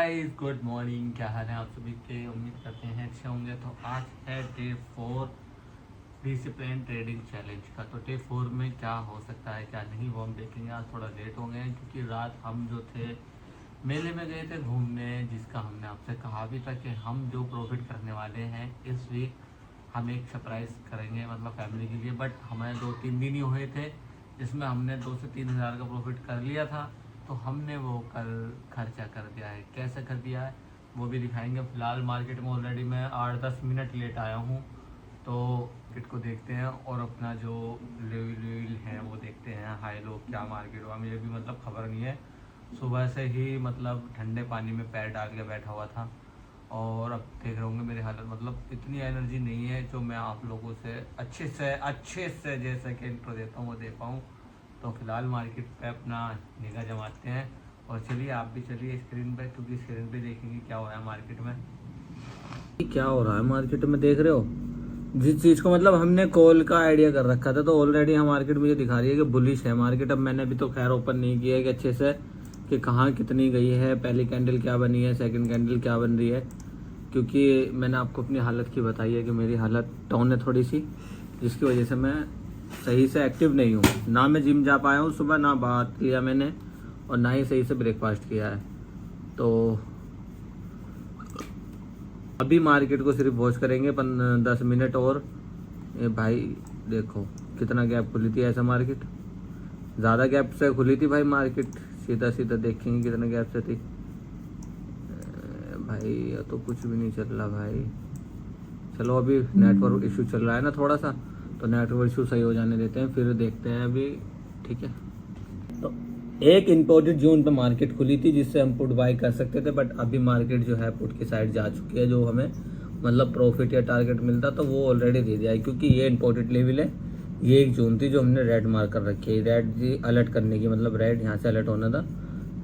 Guys, good morning. क्या हाल है आप सभी के? उम्मीद करते हैं अच्छे होंगे। तो आज है डे 4 डिसिप्लिन ट्रेडिंग चैलेंज का। तो डे 4 में क्या हो सकता है क्या नहीं वो हम देखेंगे। आज थोड़ा लेट हो गए हैं क्योंकि रात हम जो थे मेले में गए थे घूमने, जिसका हमने आपसे कहा भी था कि हम जो प्रॉफिट करने वाले हैं इस वीक हम एक सरप्राइज़ करेंगे, मतलब फैमिली के लिए। बट हमें 2-3 दिन ही हुए थे जिसमें हमने 2 से 3 हज़ार का प्रॉफिट कर लिया था। तो हमने वो कल खर्चा कर दिया है। कैसे कर दिया है वो भी दिखाएंगे। फ़िलहाल मार्केट में ऑलरेडी मैं 8-10 मिनट लेट आया हूँ, तो मार्केट को देखते हैं और अपना जो लेवल है वो देखते हैं। हाई लो क्या मार्केट हुआ मुझे भी मतलब खबर नहीं है। सुबह से ही मतलब ठंडे पानी में पैर डाल के बैठा हुआ था और अब देख रहे होंगे मेरी हालत, मतलब इतनी एनर्जी नहीं है जो मैं आप लोगों से अच्छे से जैसे कि इंट्रो देता हूँ वो दे पाऊँ। तो फिलहाल मार्केट पे अपना निगाह जमाते हैं और चलिए आप भी चलिए स्क्रीन पे, क्योंकि स्क्रीन पे देखेंगे क्या हो रहा है मार्केट में। क्या हो रहा है मार्केट में देख रहे हो। जिस चीज़ को मतलब हमने कॉल का आइडिया कर रखा था, तो ऑलरेडी हम मार्केट मुझे दिखा रही है कि बुलिश है मार्केट। अब मैंने अभी तो खैर ओपन नहीं किया है कि अच्छे से कि कहाँ कितनी गई है, पहली कैंडल क्या बनी है, सेकंड कैंडल क्या बन रही है, क्योंकि मैंने आपको अपनी हालत की बताई है कि मेरी हालत डाउन है थोड़ी सी, जिसकी वजह से मैं सही से एक्टिव नहीं हूँ। ना मैं जिम जा पाया हूँ सुबह, ना बात किया मैंने, और ना ही सही से ब्रेकफास्ट किया है। तो अभी मार्केट को सिर्फ वॉच करेंगे 10 मिनट और। ये भाई देखो कितना गैप खुली थी, ऐसा मार्केट ज़्यादा गैप से खुली थी भाई मार्केट। सीधा सीधा देखेंगे कितना गैप से थी भाई। ये तो कुछ भी नहीं चल रहा भाई। चलो अभी नेटवर्क इशू चल रहा है ना थोड़ा सा, तो नेटवर्क इशू सही हो जाने देते हैं, फिर देखते हैं अभी। ठीक है, तो एक इम्पोर्टेड जोन पे मार्केट खुली थी जिससे हम पुट बाई कर सकते थे, बट अभी मार्केट जो है पुट की साइड जा चुकी है। जो हमें मतलब प्रॉफिट या टारगेट मिलता तो वो ऑलरेडी दे दिया है, क्योंकि ये इम्पोर्टेड लेवल है। ये एक जोन थी जो हमने रेड मार्क कर रखी है। रेड जी अलर्ट करने की, मतलब रेड यहाँ से अलर्ट होना था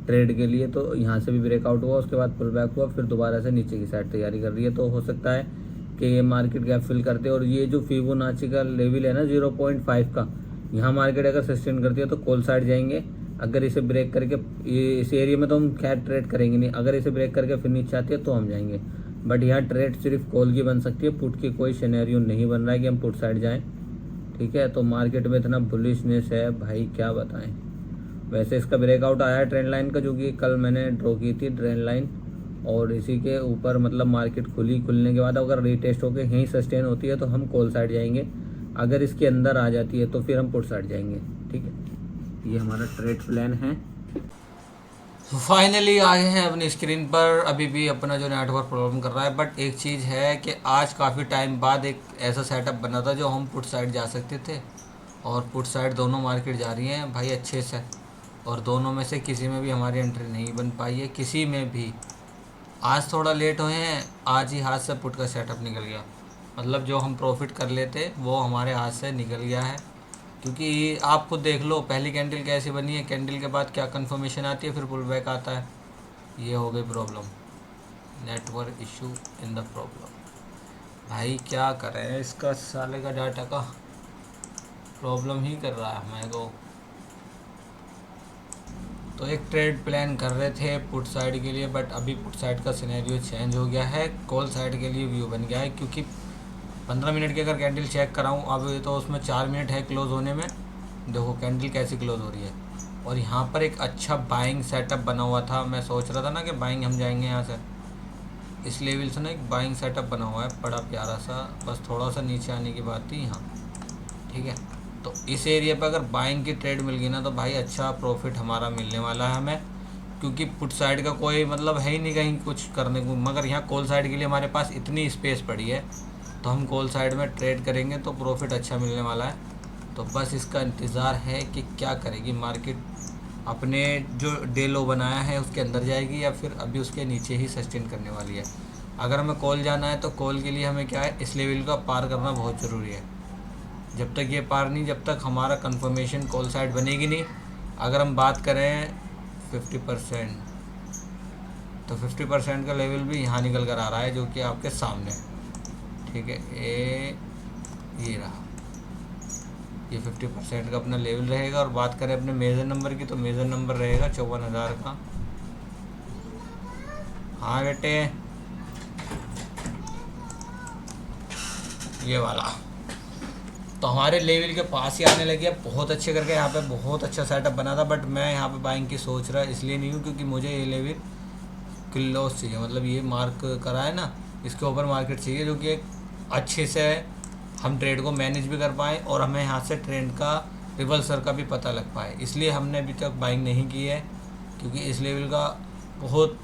ट्रेड के लिए। तो यहाँ से भी ब्रेकआउट हुआ, उसके बाद पुल बैक हुआ, फिर दोबारा से नीचे की साइड तैयारी कर रही है। तो हो सकता है कि ये मार्केट गैप फिल करते, और ये जो फिबोनाची का लेवल है ना 0.5 का, यहाँ मार्केट अगर सस्टेन करती है तो कॉल साइड जाएंगे। अगर इसे ब्रेक करके ये इस एरिया में तो हम खैर ट्रेड करेंगे नहीं, अगर इसे ब्रेक करके फिर नीचे आती है तो हम जाएंगे। बट यहाँ ट्रेड सिर्फ कॉल की बन सकती है, पुट की कोई सिनेरियो नहीं बन रहा है कि हम पुट साइड जाएं। ठीक है, तो मार्केट में इतना बुलिशनेस है भाई क्या बताएं। वैसे इसका ब्रेकआउट आया है ट्रेंड लाइन का, जो कि कल मैंने ड्रॉ की थी ट्रेंड लाइन, और इसी के ऊपर मतलब मार्केट खुलने के बाद अगर रीटेस्ट होकर यहीं सस्टेन होती है तो हम कॉल साइड जाएंगे। अगर इसके अंदर आ जाती है तो फिर हम पुट साइड जाएंगे। ठीक है, ये हमारा ट्रेड प्लान है। फाइनली आए हैं अपनी स्क्रीन पर। अभी भी अपना जो नेटवर्क प्रॉब्लम कर रहा है, बट एक चीज़ है कि आज काफ़ी टाइम बाद एक ऐसा सेटअप बना था जो हम पुट साइड जा सकते थे, और पुट साइड दोनों मार्केट जा रही हैं भाई अच्छे से, और दोनों में से किसी में भी हमारी एंट्री नहीं बन पाई है, किसी में भी। आज थोड़ा लेट हुए हैं, आज ही हाथ से पुट का सेटअप निकल गया, मतलब जो हम प्रॉफिट कर लेते वो हमारे हाथ से निकल गया है। क्योंकि आप खुद देख लो पहली कैंडल कैसी बनी है, कैंडल के बाद क्या कंफर्मेशन आती है, फिर पुल बैक आता है। ये हो गई problem, network issue in the problem. भाई क्या करें, इसका साले का डाटा का प्रॉब्लम ही कर रहा है मेरे को। तो एक ट्रेड प्लान कर रहे थे पुट साइड के लिए, बट अभी पुट साइड का सिनेरियो चेंज हो गया है, कॉल साइड के लिए व्यू बन गया है। क्योंकि 15 मिनट की अगर कैंडल चेक कराऊँ अब तो उसमें 4 मिनट है क्लोज़ होने में। देखो कैंडल कैसी क्लोज़ हो रही है, और यहाँ पर एक अच्छा बाइंग सेटअप बना हुआ था। मैं सोच रहा था ना कि बाइंग हम जाएंगे यहाँ से, इस लेवल से ना एक बाइंग सेटअप बना हुआ है बड़ा प्यारा सा, बस थोड़ा सा नीचे आने की बात थी यहाँ। ठीक है, तो इस एरिया पर अगर बाइंग की ट्रेड मिल गई ना तो भाई अच्छा प्रॉफिट हमारा मिलने वाला है हमें। क्योंकि पुट साइड का कोई मतलब है ही नहीं कहीं कुछ करने को, मगर यहाँ कॉल साइड के लिए हमारे पास इतनी स्पेस पड़ी है, तो हम कॉल साइड में ट्रेड करेंगे तो प्रॉफिट अच्छा मिलने वाला है। तो बस इसका इंतज़ार है कि क्या करेगी मार्केट, अपने जो डे लो बनाया है उसके अंदर जाएगी या फिर अभी उसके नीचे ही सस्टेन करने वाली है। अगर हमें कॉल जाना है तो कॉल के लिए हमें क्या है, इस लेवल का पार करना बहुत ज़रूरी है। जब तक ये पार नहीं, जब तक हमारा कंफर्मेशन कॉल साइड बनेगी नहीं। अगर हम बात करें 50%, तो 50% का लेवल भी यहाँ निकल कर आ रहा है जो कि आपके सामने। ठीक है, ये रहा, ये 50% का अपना लेवल रहेगा। और बात करें अपने मेजर नंबर की, तो मेजर नंबर रहेगा 54,000 का। हाँ बेटे, ये वाला तो हमारे लेवल के पास ही आने लगी है बहुत अच्छे करके। यहाँ पे बहुत अच्छा सेटअप बना था, बट मैं यहाँ पे बाइंग की सोच रहा इसलिए नहीं हूँ क्योंकि मुझे ये लेवल क्लोज चाहिए, मतलब ये मार्क करा है ना, इसके ऊपर मार्केट चाहिए जो कि एक अच्छे से हम ट्रेड को मैनेज भी कर पाएँ और हमें यहाँ से ट्रेंड का रिवर्सल का भी पता लग पाए। इसलिए हमने अभी तक बाइंग नहीं की है, क्योंकि इस लेवल का बहुत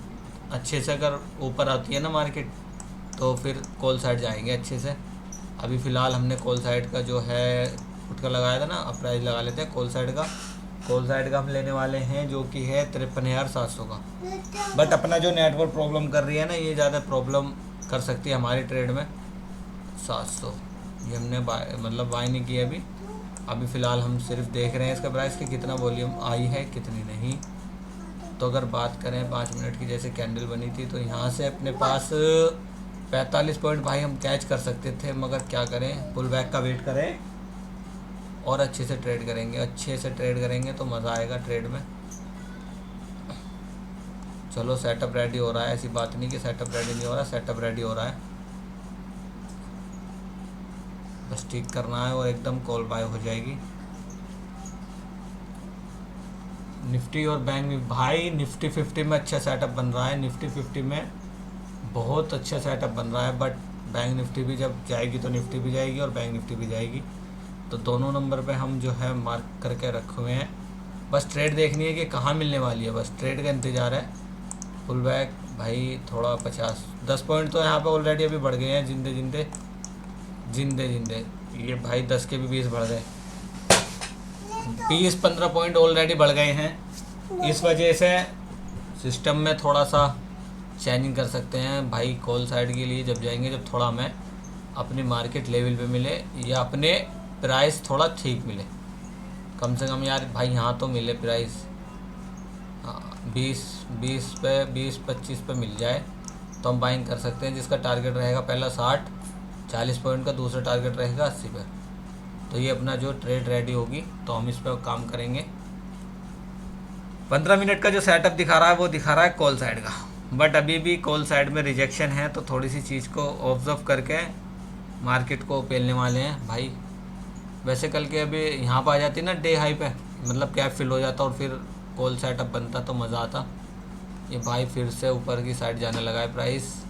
अच्छे से अगर ऊपर आती है ना मार्केट तो फिर कॉल साइड जाएंगे अच्छे से। अभी फ़िलहाल हमने कॉल साइड का जो है फुट का लगाया था ना, अब प्राइस लगा लेते हैं कॉल साइड का। कॉल साइड का हम लेने वाले हैं जो कि है 53,700 का। बट अपना जो नेटवर्क प्रॉब्लम कर रही है ना, ये ज़्यादा प्रॉब्लम कर सकती है हमारे ट्रेड में। 700 ये हमने मतलब बाय नहीं किया अभी। अभी फ़िलहाल हम सिर्फ देख रहे हैं इसका प्राइस कि कितना वॉल्यूम आई है कितनी नहीं। तो अगर बात करें 5 मिनट की, जैसे कैंडल बनी थी तो यहाँ से अपने पास 45 पॉइंट भाई हम कैच कर सकते थे, मगर क्या करें, पुल बैक का वेट करें और अच्छे से ट्रेड करेंगे। अच्छे से ट्रेड करेंगे तो मज़ा आएगा ट्रेड में। चलो सेटअप रेडी हो रहा है, ऐसी बात नहीं कि सेटअप रेडी नहीं हो रहा, सेटअप रेडी हो रहा है, बस ठीक करना है और एकदम कॉल बाय हो जाएगी। निफ्टी और बैंक में भाई निफ्टी 50 में अच्छा सेटअप बन रहा है, निफ्टी 50 में बहुत अच्छा सेटअप बन रहा है। बट बैंक निफ्टी भी जब जाएगी तो निफ्टी भी जाएगी और बैंक निफ्टी भी जाएगी, तो दोनों नंबर पे हम जो है मार्क करके रखे हुए हैं। बस ट्रेड देखनी है कि कहाँ मिलने वाली है, बस ट्रेड का इंतज़ार है। फुल बैक भाई थोड़ा 10 पॉइंट तो यहाँ पे ऑलरेडी अभी बढ़ गए हैं, जिंदे जिंदे ये भाई 10 के भी 20 बढ़ गए, 20-15 पॉइंट ऑलरेडी बढ़ गए हैं। इस वजह से सिस्टम में थोड़ा सा चेंजिंग कर सकते हैं भाई कॉल साइड के लिए जब जाएंगे, जब थोड़ा हमें अपनी मार्केट लेवल पे मिले या अपने प्राइस थोड़ा ठीक मिले, कम से कम यार भाई यहाँ तो मिले प्राइस। हाँ 20-25 पे मिल जाए तो हम बाइंग कर सकते हैं, जिसका टारगेट रहेगा पहला 40 पॉइंट का, दूसरा टारगेट रहेगा 80 पे। तो ये अपना जो ट्रेड रेडी होगी तो हम इस पर काम करेंगे। 15 मिनट का जो सेटअप दिखा रहा है वो दिखा रहा है कॉल साइड का, बट अभी भी कॉल साइड में रिजेक्शन है, तो थोड़ी सी चीज़ को ऑब्जर्व करके मार्केट को पेलने वाले हैं भाई। वैसे कल के अभी यहाँ पर आ जाती ना डे हाई पे, मतलब कैप फिल हो जाता और फिर कॉल सेटअप बनता तो मज़ा आता। ये भाई फिर से ऊपर की साइड जाने लगा है प्राइस।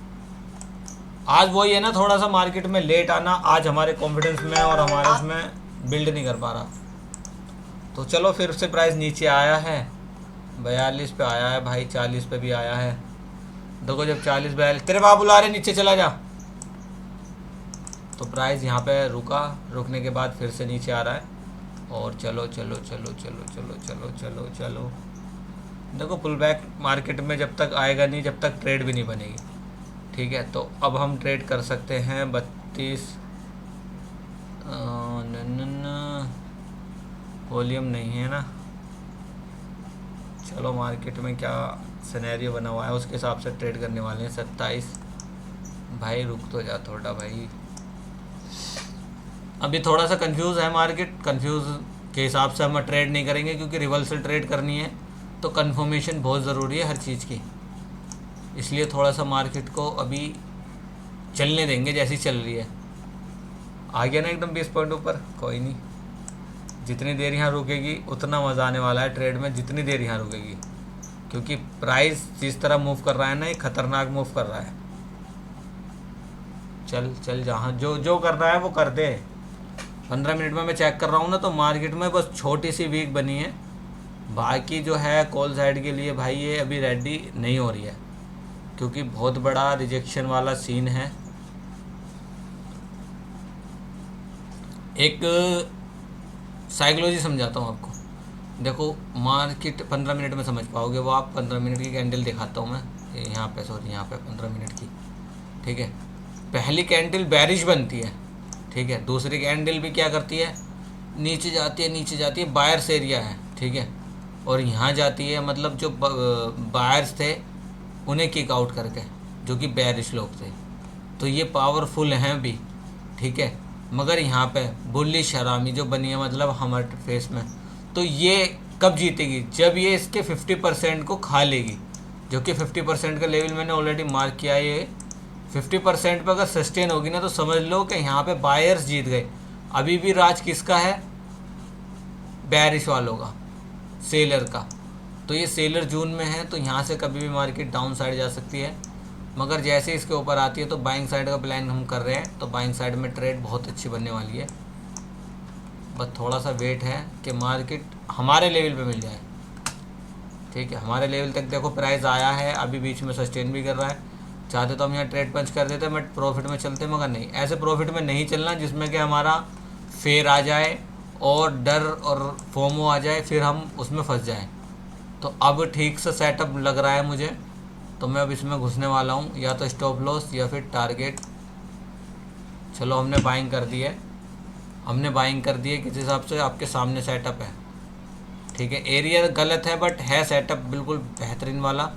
आज वही है ना, थोड़ा सा मार्केट में लेट आना आज हमारे कॉन्फिडेंस में और हमारे उसमें बिल्ड नहीं कर पा रहा। तो चलो फिर से प्राइस नीचे आया है, 42 पे आया है भाई, 40 पे भी आया है। देखो जब 40-42 तेरे बाप बुला रहे नीचे चला जा, तो प्राइस यहाँ पे रुकने के बाद फिर से नीचे आ रहा है। और चलो चलो चलो चलो चलो चलो चलो चलो, देखो पुल बैक मार्केट में जब तक आएगा नहीं, जब तक ट्रेड भी नहीं बनेगी, ठीक है। तो अब हम ट्रेड कर सकते हैं 32 वॉल्यूम नहीं है ना, चलो मार्केट में क्या सिनेरियो बना हुआ है उसके हिसाब से ट्रेड करने वाले हैं। 27 भाई रुक तो जा थोड़ा भाई, अभी थोड़ा सा कंफ्यूज है मार्केट, कंफ्यूज के हिसाब से हम ट्रेड नहीं करेंगे क्योंकि रिवर्सल ट्रेड करनी है तो कंफर्मेशन बहुत ज़रूरी है हर चीज़ की, इसलिए थोड़ा सा मार्केट को अभी चलने देंगे जैसी चल रही है। आ गया ना एकदम 20 पॉइंट ऊपर, कोई नहीं, जितनी देर यहाँ रुकेगी उतना मज़ा आने वाला है ट्रेड में, जितनी देर यहाँ रुकेगी, क्योंकि प्राइस जिस तरह मूव कर रहा है ना, ये खतरनाक मूव कर रहा है। चल चल जहाँ जो करना है वो कर दे। 15 मिनट में मैं चेक कर रहा हूँ ना, तो मार्केट में बस छोटी सी वीक बनी है, बाकी जो है कॉल साइड के लिए भाई ये अभी रेडी नहीं हो रही है, क्योंकि बहुत बड़ा रिजेक्शन वाला सीन है। एक साइकोलॉजी समझाता हूँ आपको, देखो मार्केट 15 मिनट में समझ पाओगे वो आप, 15 मिनट की कैंडल दिखाता हूँ मैं, यहाँ पे सॉरी यहाँ पे 15 मिनट की, ठीक है। पहली कैंडल बेरिश बनती है, ठीक है, दूसरी कैंडल भी क्या करती है, नीचे जाती है, बायर्स एरिया है, ठीक है, और यहाँ जाती है, मतलब जो बायर्स थे उन्हें किक आउट करके, जो कि बेरिश लोग थे, तो ये पावरफुल हैं भी, ठीक है। मगर यहाँ पे बुलिश हरामी जो बनी है, मतलब हमारे फेस में, तो ये कब जीतेगी, जब ये इसके 50% को खा लेगी, जो कि 50% का लेवल मैंने ऑलरेडी मार्क किया है। ये 50% पर अगर सस्टेन होगी ना तो समझ लो कि यहाँ पे बायर्स जीत गए। अभी भी राज किसका है? बेरिश वालों का, सेलर का। तो ये सेलर जून में है, तो यहाँ से कभी भी मार्केट डाउन साइड जा सकती है, मगर जैसे इसके ऊपर आती है तो बाइंग साइड का प्लान हम कर रहे हैं। तो बाइंग साइड में ट्रेड बहुत अच्छी बनने वाली है। बस थोड़ा सा वेट है कि मार्केट हमारे लेवल पे मिल जाए। ठीक है, हमारे लेवल तक देखो प्राइस आया है, अभी बीच में सस्टेन भी कर रहा है। चाहते तो हम यहाँ ट्रेड पंच कर देते, बट प्रॉफिट में चलते, मगर नहीं, ऐसे प्रॉफिट में नहीं चलना जिसमें कि हमारा फेयर आ जाए और डर और फोमो आ जाए, फिर हम उसमें फंस जाएं। तो अब ठीक से सेटअप लग रहा है मुझे, तो मैं अब इसमें घुसने वाला हूँ, या तो स्टॉप लॉस या फिर टारगेट। चलो हमने बाइंग कर दी है, हमने बाइंग कर दी है। किस हिसाब से आपके सामने सेटअप है। ठीक है, एरिया गलत है बट है सेटअप बिल्कुल बेहतरीन वाला।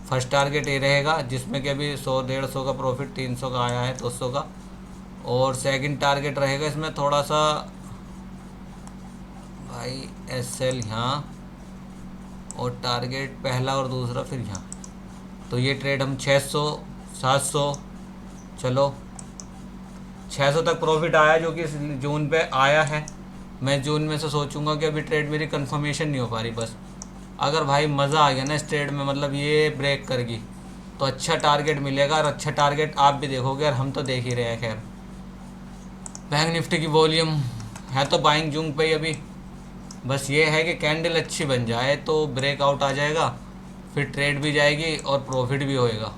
फर्स्ट टारगेट ये रहेगा जिसमें कि अभी 100-150 का प्रॉफिट, 300 का आया है, 200 का। और सेकंड टारगेट रहेगा इसमें थोड़ा सा भाई एसएल यहाँ, और टारगेट पहला और दूसरा फिर यहाँ। तो ये ट्रेड हम 600-700, चलो 600 तक प्रॉफिट आया, जो कि इस जून पे आया है। मैं जून में से सोचूंगा कि अभी ट्रेड मेरी कंफर्मेशन नहीं हो पा रही। बस अगर भाई मज़ा आ गया ना इस ट्रेड में, मतलब ये ब्रेक करेगी तो अच्छा टारगेट मिलेगा, और अच्छा टारगेट आप भी देखोगे और हम तो देख ही रहे हैं। खैर, बैंक निफ्टी की वॉल्यूम है तो बाइंग जून पे ही अभी। बस ये है कि कैंडल अच्छी बन जाए तो ब्रेकआउट आ जाएगा, फिर ट्रेड भी जाएगी और प्रॉफिट भी होएगा।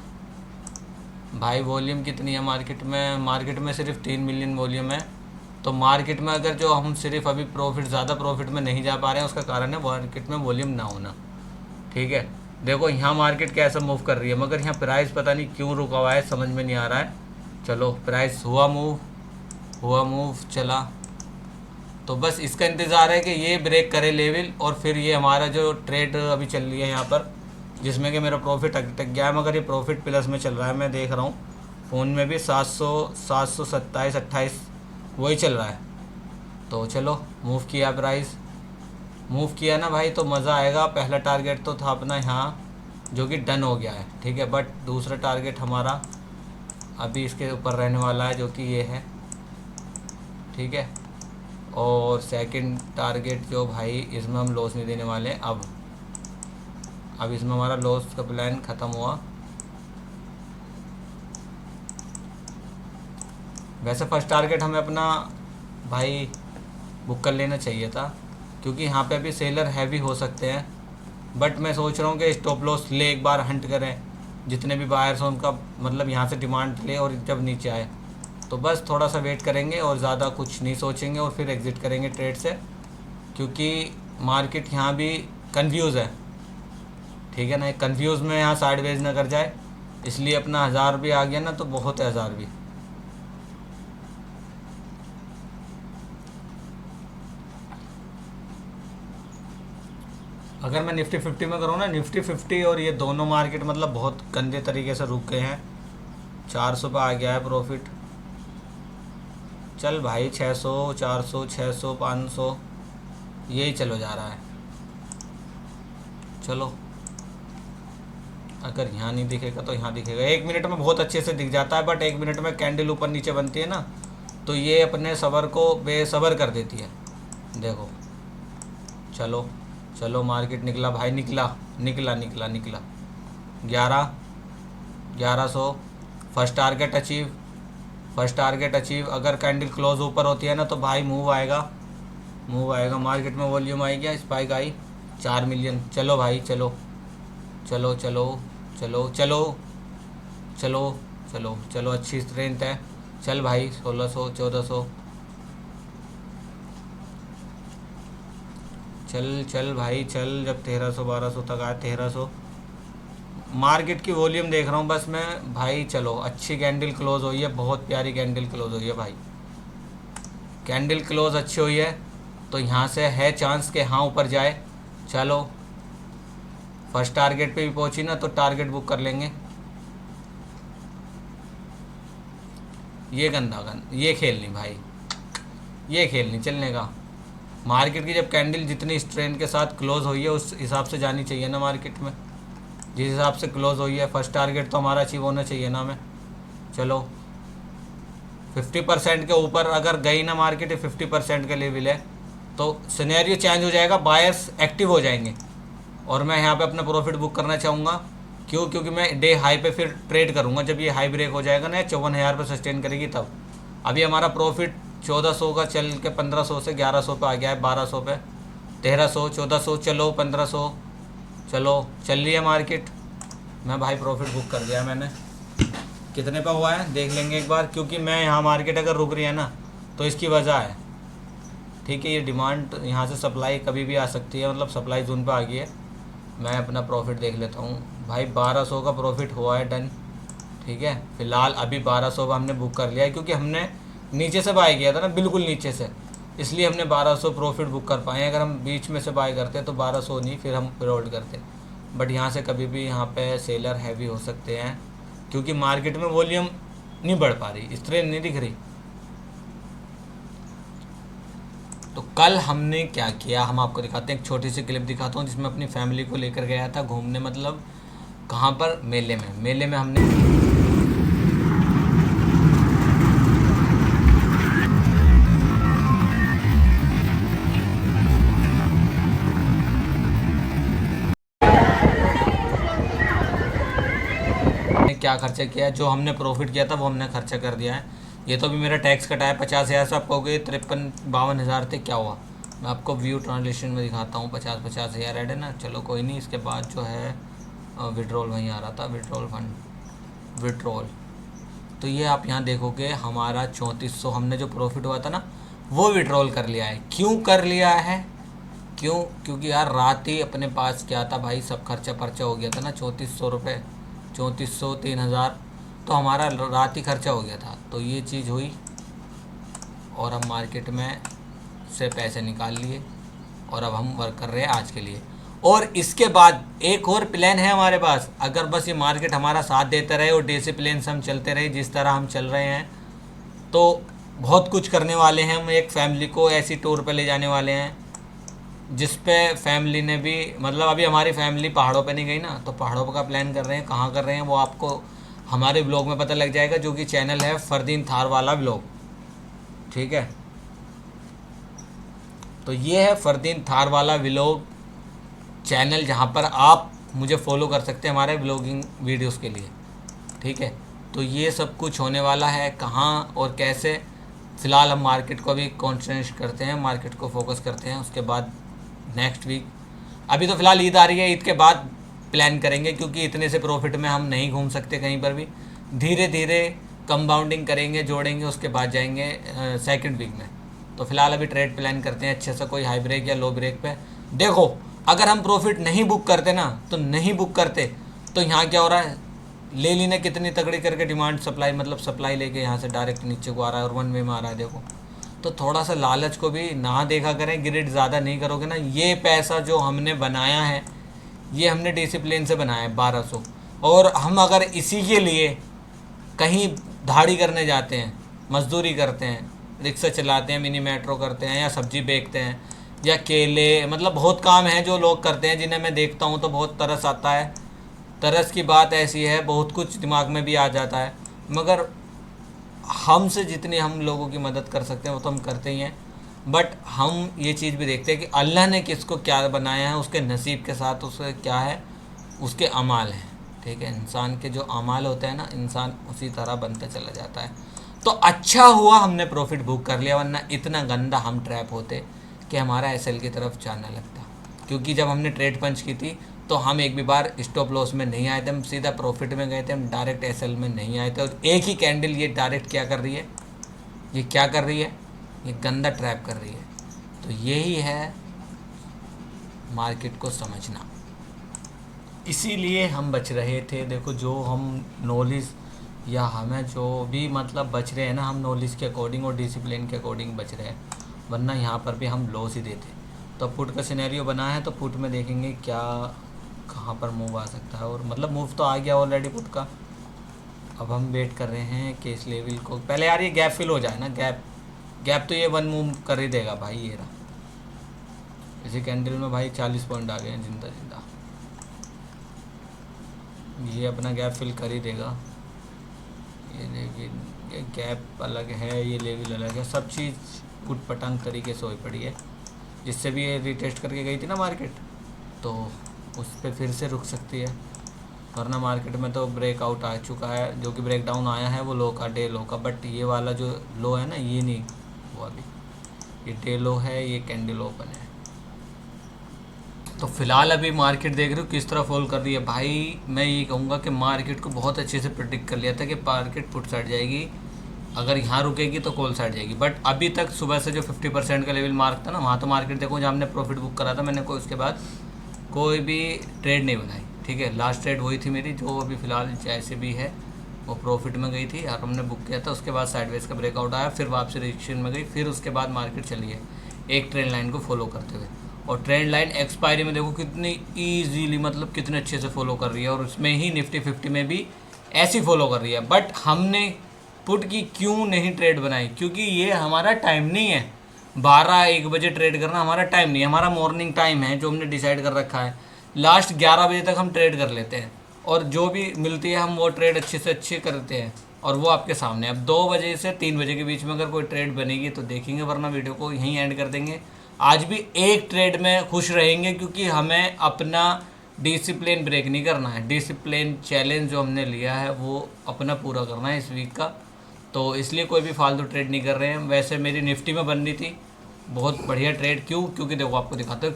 भाई वॉल्यूम कितनी है मार्केट में? मार्केट में सिर्फ 3 मिलियन वॉल्यूम है। तो मार्केट में अगर जो हम सिर्फ अभी प्रॉफिट, ज़्यादा प्रॉफिट में नहीं जा पा रहे हैं, उसका कारण है मार्केट में वॉल्यूम ना होना। ठीक है, देखो यहाँ मार्केट कैसा मूव कर रही है, मगर यहाँ प्राइस पता नहीं क्यों रुका हुआ है, समझ में नहीं आ रहा है। चलो प्राइस हुआ मूव चला, तो बस इसका इंतज़ार है कि ये ब्रेक करे लेवल, और फिर ये हमारा जो ट्रेड अभी चल रही है यहाँ पर, जिसमें कि मेरा प्रॉफिट अटक गया है, मगर ये प्रॉफिट प्लस में चल रहा है। मैं देख रहा हूँ फ़ोन में भी 727-28 वही चल रहा है। तो चलो मूव किया, प्राइस मूव किया ना भाई, तो मज़ा आएगा। पहला टारगेट तो था अपना यहाँ, जो कि डन हो गया है। ठीक है, बट दूसरा टारगेट हमारा अभी इसके ऊपर रहने वाला है, जो कि ये है। ठीक है, और सेकंड टारगेट जो भाई, इसमें हम लॉस नहीं देने वाले। अब इसमें हमारा लॉस का प्लान ख़त्म हुआ। वैसे फर्स्ट टारगेट हमें अपना भाई बुक कर लेना चाहिए था, क्योंकि यहाँ पे अभी सेलर हैवी हो सकते हैं। बट मैं सोच रहा हूँ कि स्टॉप लॉस ले, एक बार हंट करें, जितने भी बायर्स हैं उनका मतलब यहाँ से डिमांड ले, और जब नीचे आए तो बस थोड़ा सा वेट करेंगे और ज़्यादा कुछ नहीं सोचेंगे, और फिर एग्ज़िट करेंगे ट्रेड से, क्योंकि मार्केट यहाँ भी कंफ्यूज है। ठीक है ना, कंफ्यूज में यहाँ साइडवेज ना कर जाए, इसलिए अपना 1000 भी आ गया ना तो बहुत है 1000 भी। अगर मैं निफ्टी 50 में करूँ ना, निफ्टी 50 और ये दोनों मार्केट मतलब बहुत गंदे तरीके से रुक गए हैं। 400 पे आ गया है प्रॉफिट। चल भाई 600, 400, 600, 500 यही चलो जा रहा है। चलो अगर यहाँ नहीं दिखेगा तो यहाँ दिखेगा। 1 मिनट में बहुत अच्छे से दिख जाता है, बट 1 मिनट में कैंडल ऊपर नीचे बनती है ना, तो ये अपने सबर को बेसबर कर देती है। देखो चलो चलो, मार्केट निकला भाई, निकला 1100। First target achieve. अगर कैंडल क्लोज ऊपर होती है ना तो भाई मूव आएगा। मार्केट में वॉल्यूम आई, क्या स्पाइक आई, 4 मिलियन। चलो भाई चलो, अच्छी स्ट्रेंथ है। चल भाई 1600, 1400, चल भाई चल। जब 1300, 1200 तक आया, 1300 मार्केट की वॉल्यूम देख रहा हूँ बस मैं भाई। चलो अच्छी कैंडल क्लोज हुई है, बहुत प्यारी कैंडल क्लोज हुई है भाई। कैंडल क्लोज अच्छी हुई है तो यहाँ से है चांस कि हाँ ऊपर जाए। चलो फर्स्ट टारगेट पे भी पहुँची ना तो टारगेट बुक कर लेंगे। ये ये खेलनी भाई, ये खेलनी चलने का। मार्केट की जब कैंडल जितनी स्ट्रेंथ के साथ क्लोज हुई है उस हिसाब से जानी चाहिए ना मार्केट में। जिस हिसाब से क्लोज हुई है। फर्स्ट टारगेट तो हमारा अचीव होना चाहिए ना हमें। चलो 50% के ऊपर अगर गई ना मार्केट, 50% का लेवल है तो सिनेरियो चेंज हो जाएगा, बायर्स एक्टिव हो जाएंगे और मैं यहाँ पे अपना प्रॉफिट बुक करना चाहूँगा। क्यों? क्योंकि मैं डे हाई पे फिर ट्रेड करूँगा जब ये हाई ब्रेक हो जाएगा ना, 54,000 पे सस्टेन करेगी तब। अभी हमारा प्रॉफिट 1400 का चल के 1500 से 1100 पे आ गया है, 1200 पे, 1300, 1400, चलो 1500, चलो चल रही है मार्केट। मैं भाई प्रॉफिट बुक कर दिया मैंने। कितने पे हुआ है देख लेंगे एक बार, क्योंकि मैं यहाँ मार्केट अगर रुक रही है ना तो इसकी वजह है। ठीक है, ये डिमांड यहाँ से सप्लाई कभी भी आ सकती है, मतलब सप्लाई जोन पे आ गई है। मैं अपना प्रॉफिट देख लेता हूँ भाई। 1200 का प्रॉफिट हुआ है डन। ठीक है, फिलहाल अभी 1200 का हमने बुक कर लिया है, क्योंकि हमने नीचे से बाय किया था ना, बिल्कुल नीचे से, इसलिए हमने 1200 प्रॉफिट बुक कर पाए। अगर हम बीच में से बाय करते तो 1200 नहीं, फिर हम फिर होल्ड करते। बट यहाँ से कभी भी यहाँ पे सेलर हैवी हो सकते हैं, क्योंकि मार्केट में वॉल्यूम नहीं बढ़ पा रही, इस तरह नहीं दिख रही। तो कल हमने क्या किया हम आपको दिखाते हैं, एक छोटी सी क्लिप दिखाता हूँ जिसमें अपनी फैमिली को लेकर गया था घूमने, मतलब कहाँ पर, मेले में हमने क्या खर्चा किया है। जो हमने प्रॉफिट किया था वो हमने खर्चा कर दिया है। ये तो भी मेरा टैक्स कटा है 50,000 से। आपको कहोगे 53-52,000 थे, क्या हुआ? मैं आपको व्यू ट्रांसलेशन में दिखाता हूँ। 50,000 ऐड है ना, चलो कोई नहीं। इसके बाद जो है विड्रॉल वहीं आ रहा था, विड्रॉल फंड, विड्रॉल। तो ये आप यहाँ देखोगे हमारा 3400 हमने जो प्रॉफिट हुआ था ना वो विड्रॉल कर लिया है। क्यों कर लिया है? क्यों? क्योंकि यार रात ही अपने पास क्या था भाई, सब खर्चा पर्चा हो गया था ना। 3400 रुपये, 3400, 3000, तो हमारा रात ही खर्चा हो गया था। तो ये चीज़ हुई और हम मार्केट में से पैसे निकाल लिए और अब हम वर्क कर रहे हैं आज के लिए। और इसके बाद एक और प्लान है हमारे पास। अगर बस ये मार्केट हमारा साथ देता रहे और डिसिप्लिन से हम चलते रहे जिस तरह हम चल रहे हैं, तो बहुत कुछ करने वाले हैं हम। एक फैमिली को ऐसी टूर पे ले जाने वाले हैं जिस पे फैमिली ने भी, मतलब अभी हमारी फैमिली पहाड़ों पे नहीं गई ना, तो पहाड़ों का प्लान कर रहे हैं। कहाँ कर रहे हैं वो आपको हमारे ब्लॉग में पता लग जाएगा, जो कि चैनल है फरदीन थार वाला ब्लॉग। ठीक है, तो ये है फरदीन थार वाला व्लॉग चैनल, जहाँ पर आप मुझे फॉलो कर सकते हैं हमारे ब्लॉगिंग वीडियोस के लिए। ठीक है, तो ये सब कुछ होने वाला है। कहाँ और कैसे, फ़िलहाल हम मार्केट को भी कॉन्सेंट्रेट करते हैं, मार्केट को फोकस करते हैं। उसके बाद नेक्स्ट वीक, अभी तो फ़िलहाल ईद आ रही है, ईद के बाद प्लान करेंगे, क्योंकि इतने से प्रॉफिट में हम नहीं घूम सकते कहीं पर भी। धीरे धीरे कंपाउंडिंग करेंगे, जोड़ेंगे, उसके बाद जाएंगे सेकंड वीक में। तो फिलहाल अभी ट्रेड प्लान करते हैं अच्छे से, कोई हाई ब्रेक या लो ब्रेक पे। देखो अगर हम प्रॉफिट नहीं बुक करते ना, तो नहीं बुक करते तो यहाँ क्या हो रहा है, ले ली ने कितनी तगड़ी करके डिमांड सप्लाई, मतलब सप्लाई लेके यहाँ से डायरेक्ट नीचे को आ रहा है और वन वे में आ रहा है। देखो, तो थोड़ा सा लालच को भी ना देखा करें, ग्रिड ज़्यादा नहीं करोगे ना। ये पैसा जो हमने बनाया है, ये हमने डिसिप्लिन से बनाया है 1200, और हम अगर इसी के लिए कहीं धाड़ी करने जाते हैं, मजदूरी करते हैं, रिक्शा चलाते हैं, मिनी मेट्रो करते हैं, या सब्जी बेचते हैं, या केले, मतलब बहुत काम है जो लोग करते हैं, जिन्हें मैं देखता हूँ तो बहुत तरस आता है। तरस की बात ऐसी है, बहुत कुछ दिमाग में भी आ जाता है, मगर हमसे जितनी हम लोगों की मदद कर सकते हैं वो तो हम करते ही हैं। बट हम ये चीज़ भी देखते हैं कि अल्लाह ने किसको क्या बनाया है, उसके नसीब के साथ उसके क्या है, उसके अमाल हैं। ठीक है, इंसान के जो अमाल होते हैं ना, इंसान उसी तरह बनते चला जाता है। तो अच्छा हुआ हमने प्रॉफिट बुक कर लिया, वरना इतना गंदा हम ट्रैप होते कि हमारा एसएल की तरफ जाना लगता। क्योंकि जब हमने ट्रेड पंच की थी तो हम एक भी बार स्टॉप लॉस में नहीं आए थे, हम सीधा प्रॉफिट में गए थे, हम डायरेक्ट एसएल में नहीं आए थे। और एक ही कैंडल ये डायरेक्ट क्या कर रही है, ये क्या कर रही है, ये गंदा ट्रैप कर रही है। तो यही है मार्केट को समझना, इसीलिए हम बच रहे थे। देखो, जो हम नॉलेज या हमें जो भी मतलब बच रहे हैं ना, हम नॉलेज के अकॉर्डिंग और डिसिप्लिन के अकॉर्डिंग बच रहे हैं, वरना यहाँ पर भी हम लॉस ही देते। तो पुट का सिनेरियो बना है, तो पुट में देखेंगे क्या कहाँ पर मूव आ सकता है। और मतलब मूव तो आ गया ऑलरेडी पुट का। अब हम वेट कर रहे हैं कि इस लेवल को पहले यार ये गैप फिल हो जाए ना। गैप तो ये वन मूव कर ही देगा भाई। ये रहा, इसी कैंडल में भाई 40 पॉइंट आ गए हैं जिंदा जिंदा। ये अपना गैप फिल कर ही देगा। ये लेकिन ये गैप अलग है, ये लेवल अलग है, सब चीज़ पुट पटांग तरीके से हो पड़ी है। जिससे भी ये रीटेस्ट करके गई थी ना मार्केट, तो उस पर फिर से रुक सकती है, वरना मार्केट में तो ब्रेकआउट आ चुका है। जो कि ब्रेकडाउन आया है वो लो का, डे लो का, बट ये वाला जो लो है ना ये नहीं हुआ अभी, ये डे लो है, ये कैंडल ओपन है। तो फिलहाल अभी मार्केट देख रहे हो किस तरह फॉल कर रही है। भाई मैं ये कहूँगा कि मार्केट को बहुत अच्छे से प्रेडिक्ट कर लिया था कि मार्केट पुट साइड जाएगी, अगर यहाँ रुकेगी तो कॉल साइड जाएगी। बट अभी तक सुबह से जो 50% का लेवल मार्क था ना, वहाँ तो मार्केट देखो जहाँ हमने प्रॉफिट बुक करा था, मैंने कोई उसके बाद कोई भी ट्रेड नहीं बनाई, ठीक है। लास्ट ट्रेड वही थी मेरी, जो अभी फ़िलहाल जैसे भी है वो प्रॉफिट में गई थी और हमने बुक किया था। उसके बाद साइडवेज का ब्रेकआउट आया, फिर वापसी रिएक्शन में गई, फिर उसके बाद मार्केट चली है एक ट्रेंड लाइन को फॉलो करते हुए। और ट्रेंड लाइन एक्सपायरी में देखो कितनी ईजीली, मतलब कितने अच्छे से फॉलो कर रही है, और उसमें ही निफ्टी 50 में भी ऐसी फॉलो कर रही है। बट हमने पुट की क्यों नहीं ट्रेड बनाई? क्योंकि ये हमारा टाइम नहीं है, 12-1 बजे ट्रेड करना हमारा टाइम नहीं है। हमारा मॉर्निंग टाइम है जो हमने डिसाइड कर रखा है, लास्ट 11 बजे तक हम ट्रेड कर लेते हैं, और जो भी मिलती है हम वो ट्रेड अच्छे से अच्छे करते हैं, और वो आपके सामने है। अब 2 बजे से 3 बजे के बीच में अगर कोई ट्रेड बनेगी तो देखेंगे, वरना वीडियो को यहीं एंड कर देंगे। आज भी एक ट्रेड में खुश रहेंगे, क्योंकि हमें अपना डिसिप्लिन ब्रेक नहीं करना है। डिसिप्लिन चैलेंज जो हमने लिया है वो अपना पूरा करना है इस वीक का, तो इसलिए कोई भी फालतू ट्रेड नहीं कर रहे हैं। वैसे मेरी निफ्टी में बन रही थी बहुत बढ़िया ट्रेड, क्यों? क्योंकि देखो आपको दिखाता हूँ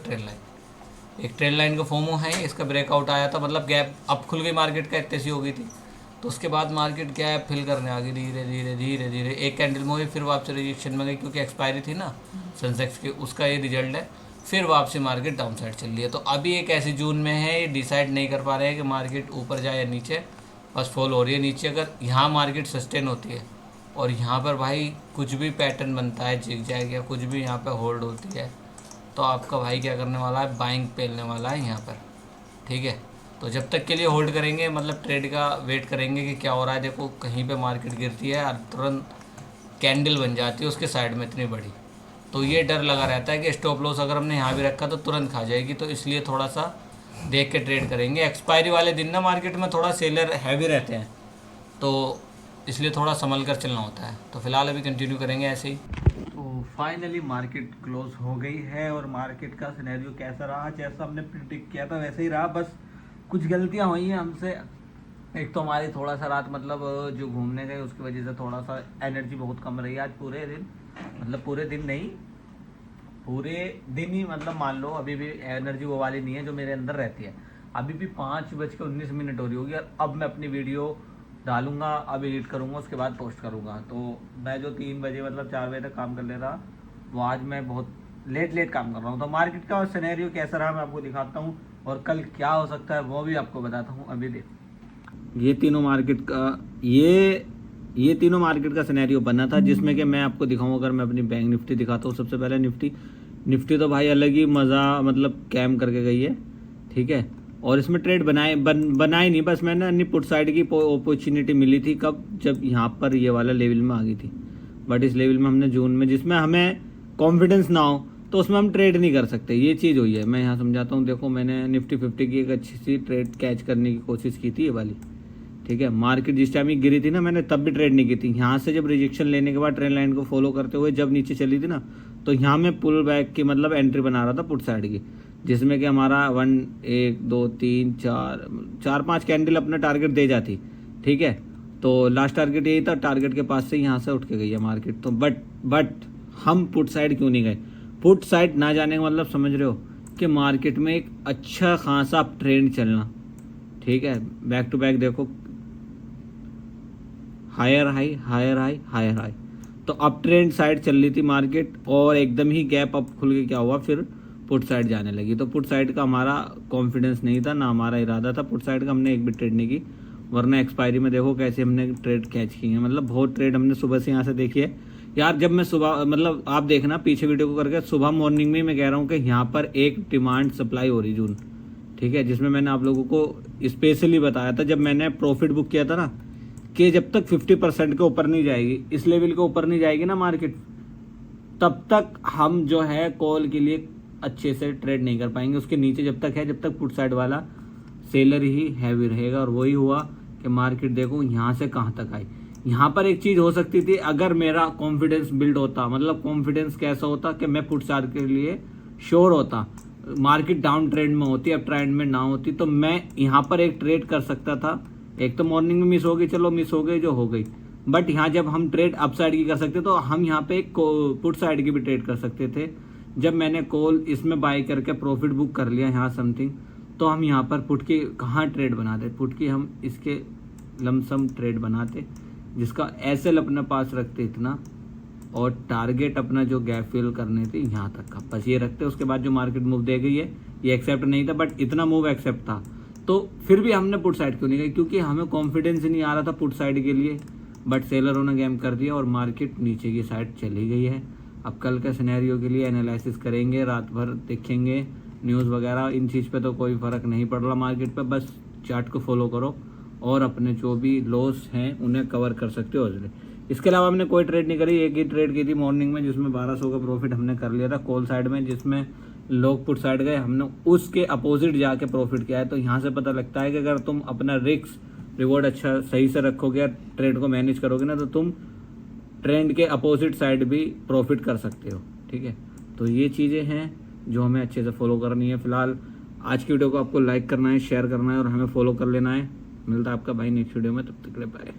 एक ट्रेंड लाइन का फोमो है, इसका ब्रेकआउट आया था, मतलब गैप अब खुल गई मार्केट का, इतनी सी हो गई थी, तो उसके बाद मार्केट गैप फिल करने आ गई धीरे धीरे धीरे धीरे, एक कैंडल में हुई, फिर वापसी रिजेक्शन में गई क्योंकि एक्सपायरी थी ना सेंसेक्स की, उसका ये रिजल्ट है। फिर वापसी मार्केट डाउन साइड चल रही है। तो अभी एक ऐसी जून में है, ये डिसाइड नहीं कर पा रहे हैं कि मार्केट ऊपर जाए या नीचे, बस फॉल हो रही है नीचे। अगर यहाँ मार्केट सस्टेन होती है और यहाँ पर भाई कुछ भी पैटर्न बनता है, जिग जाएगा, कुछ भी यहाँ पर होल्ड होती है, तो आपका भाई क्या करने वाला है, बाइंग पेलने वाला है यहाँ पर, ठीक है। तो जब तक के लिए होल्ड करेंगे, मतलब ट्रेड का वेट करेंगे कि क्या हो रहा है। देखो कहीं पे मार्केट गिरती है और तुरंत कैंडल बन जाती है उसके साइड में इतनी बड़ी, तो ये डर लगा रहता है कि स्टॉप लॉस अगर हमने यहाँ भी रखा तो तुरंत खा जाएगी, तो इसलिए थोड़ा सा देख के ट्रेड करेंगे। एक्सपायरी वाले दिन ना मार्केट में थोड़ा सेलर हैवी रहते हैं, तो इसलिए थोड़ा संभल कर चलना होता है। तो फिलहाल अभी कंटिन्यू करेंगे ऐसे ही। तो फाइनली मार्केट क्लोज हो गई है, और मार्केट का सिनेरियो कैसा रहा, जैसा हमने प्रिडिक्ट किया था वैसे ही रहा। बस कुछ गलतियां हुई हैं हमसे। एक तो हमारी थोड़ा सा रात, मतलब जो घूमने गए उसकी वजह से थोड़ा सा एनर्जी बहुत कम रही आज पूरे दिन, मतलब पूरे दिन नहीं, पूरे दिन ही, मतलब मान लो अभी भी एनर्जी वो वाली नहीं है जो मेरे अंदर रहती है। अभी भी 5:19 हो रही होगी, और अब मैं अपनी वीडियो डालूंगा, अब एडिट करूंगा, उसके बाद पोस्ट करूंगा। तो मैं जो 3 बजे मतलब 4 बजे तक काम कर ले रहा, वो आज मैं बहुत लेट काम कर रहा हूँ। तो मार्केट का सिनेरियो कैसा रहा मैं आपको दिखाता हूँ, और कल क्या हो सकता है वो भी आपको बताता हूँ। अभी देखो ये तीनों मार्केट का ये तीनों मार्केट का सिनेरियो बना था, जिसमें कि मैं आपको दिखाऊँ। अगर मैं अपनी बैंक निफ्टी दिखाता हूँ, सबसे पहले निफ्टी तो भाई अलग ही मज़ा, मतलब कैम करके गई है, ठीक है। और इसमें ट्रेड बनाए नहीं, बस मैंने अपनी पुट साइड की अपॉर्चुनिटी मिली थी कब, जब यहाँ पर ये वाला लेवल में आ गई थी। बट इस लेवल में हमने जून में, जिसमें हमें कॉन्फिडेंस ना हो तो उसमें हम ट्रेड नहीं कर सकते, ये चीज़ हुई है। मैं यहाँ समझाता हूँ। देखो मैंने निफ्टी 50 की एक अच्छी सी ट्रेड कैच करने की कोशिश की थी, ये वाली, ठीक है। मार्केट जिस टाइम ही गिरी थी ना, मैंने तब भी ट्रेड नहीं की थी। यहाँ से जब रिजेक्शन लेने के बाद ट्रेंड लाइन को फॉलो करते हुए जब नीचे चली थी ना, तो यहाँ मैं पुल बैक की मतलब एंट्री बना रहा था पुट साइड की, जिसमें कि हमारा 1 2 3 4 5 कैंडल अपना टारगेट दे जाती, ठीक है। तो लास्ट टारगेट यही था, टारगेट के पास से यहाँ से उठ के गई है मार्केट। तो बट हम पुट साइड क्यों नहीं गए? पुट साइड ना जाने का मतलब समझ रहे हो कि मार्केट में एक अच्छा खासा ट्रेंड चलना, ठीक है। बैक टू बैक देखो, higher high higher high higher high, तो अप ट्रेंड साइड चल रही थी मार्केट, और एकदम ही गैप अप खुल के क्या हुआ, फिर पुट साइड जाने लगी। तो पुट साइड का हमारा कॉन्फिडेंस नहीं था, ना हमारा इरादा था पुट साइड का, हमने एक भी ट्रेड नहीं की। वरना एक्सपायरी में देखो कैसे हमने ट्रेड कैच की है, मतलब बहुत ट्रेड हमने सुबह से यहाँ से देखी है यार। जब मैं सुबह, मतलब आप देखना पीछे वीडियो को करके, सुबह मॉर्निंग में मैं कह रहा हूँ कि यहाँ पर एक डिमांड सप्लाई हो रही जून, ठीक है, जिसमें मैंने आप लोगों को स्पेशली बताया था जब मैंने प्रॉफिट बुक किया था ना, कि जब तक 50% के ऊपर नहीं जाएगी, इस लेवल के ऊपर नहीं जाएगी ना मार्केट, तब तक हम जो है कॉल के लिए अच्छे से ट्रेड नहीं कर पाएंगे। उसके नीचे जब तक है, जब तक पुट साइड वाला सेलर ही हैवी रहेगा। और वही हुआ कि मार्केट देखो यहाँ से कहाँ तक आई। यहाँ पर एक चीज़ हो सकती थी, अगर मेरा कॉन्फिडेंस बिल्ड होता, मतलब कॉन्फिडेंस कैसा होता कि मैं पुट चार्ज के लिए श्योर होता, मार्केट डाउन ट्रेंड में होती, अब ट्रेंड में ना होती, तो मैं यहाँ पर एक ट्रेड कर सकता था। एक तो मॉर्निंग में मिस हो गई, चलो मिस हो गई जो हो गई, बट यहाँ जब हम ट्रेड अप साइड की कर सकते तो हम यहाँ पे एक पुट साइड की भी ट्रेड कर सकते थे। जब मैंने कॉल इसमें बाय करके प्रॉफिट बुक कर लिया यहाँ समथिंग, तो हम यहाँ पर पुट की कहाँ ट्रेड बनाते, पुट की हम इसके लमसम ट्रेड बनाते, जिसका एसएल अपने पास रखते इतना, और टारगेट अपना जो गैप फिल करने थे यहाँ तक का, बस ये रखते। उसके बाद जो मार्केट मूव दे गई है ये एक्सेप्ट नहीं था, बट इतना मूव एक्सेप्ट था, तो फिर भी हमने पुट साइड क्यों नहीं गई, क्योंकि हमें कॉन्फिडेंस ही नहीं आ रहा था पुट साइड के लिए। बट सेलरों ने गेम कर दिया और मार्केट नीचे की साइड चली गई है। अब कल के सिनेरियो के लिए एनालिसिस करेंगे, रात भर देखेंगे न्यूज़ वगैरह, इन चीज़ पे तो कोई फ़र्क नहीं पड़ रहा मार्केट पे, बस चार्ट को फॉलो करो और अपने जो भी लॉस हैं उन्हें कवर कर सकते हो। इसके अलावा हमने कोई ट्रेड नहीं करी, एक ही ट्रेड की थी मॉर्निंग में जिसमें 1200 का प्रॉफिट हमने कर लिया था कॉल साइड में, जिसमें लोग पुट साइड गए, हमने उसके अपोजिट जाके प्रॉफिट किया है। तो यहाँ से पता लगता है कि अगर तुम अपना रिस्क रिवॉर्ड अच्छा सही से रखोगे, ट्रेड को मैनेज करोगे ना, तो तुम ट्रेंड के अपोजिट साइड भी प्रॉफिट कर सकते हो। ठीक है, तो ये चीज़ें हैं जो हमें अच्छे से फॉलो करनी है। फिलहाल आज की वीडियो को आपको लाइक करना है, शेयर करना है और हमें फॉलो कर लेना है। मिलता है आपका भाई नेक्स्ट वीडियो में, तब तक के लिए बाय।